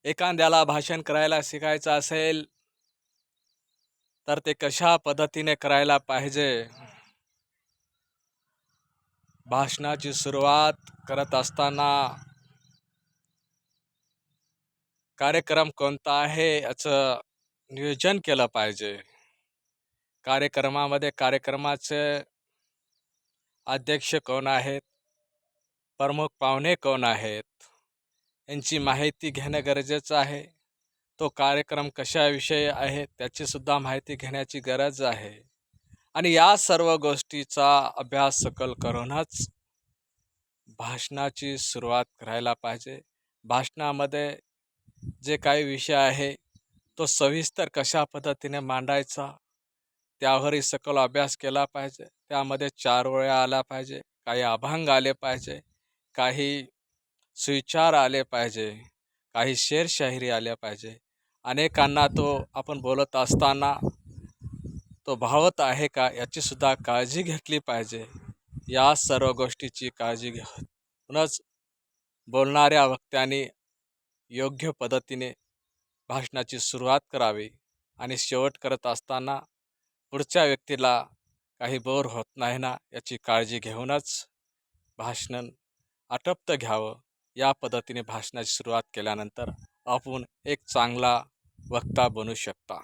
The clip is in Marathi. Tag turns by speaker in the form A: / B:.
A: एखाद्याला भाषण करायला शिकायचं असेल तर ते कशा पद्धतीने करायला पाहिजे. भाषणाची सुरुवात करत असताना कार्यक्रम कोणता आहे याचं नियोजन केलं पाहिजे. कार्यक्रमाचे अध्यक्ष कोण आहेत, प्रमुख पाहुणे कोण आहेत, यांची माहिती घेणं गरजेचं आहे. तो कार्यक्रम कशाविषयी आहे त्याची सुद्धा माहिती घेण्याची गरज आहे. आणि या सर्व गोष्टीचा अभ्यास सखोल करूनच भाषणाची सुरुवात करायला पाहिजे. भाषणामध्ये जे काही विषय आहे तो सविस्तर कशा पद्धतीने मांडायचा त्यावरही सखोल अभ्यास केला पाहिजे. त्यामध्ये 4 ओळ्या आल्या पाहिजे, काही अभंग आले पाहिजे, काही सुविचार आले पाहिजे, काही शेरशायरी आल्या पाहिजे. अनेकांना तो आपण बोलत असताना तो भावत आहे का याची सुद्धा काळजी घेतली पाहिजे. या सर्व गोष्टीची काळजी घेऊनच बोलणाऱ्या वक्त्यांनी योग्य पद्धतीने भाषणाची सुरुवात करावी आणि शेवट करत असताना पुढच्या व्यक्तीला काही बोर होत नाही ना याची काळजी घेऊनच भाषण आटोपतं घ्यावं. या पद्धतीने भाषणाची सुरुवात केल्यानंतर आपण एक चांगला वक्ता बनू शकता.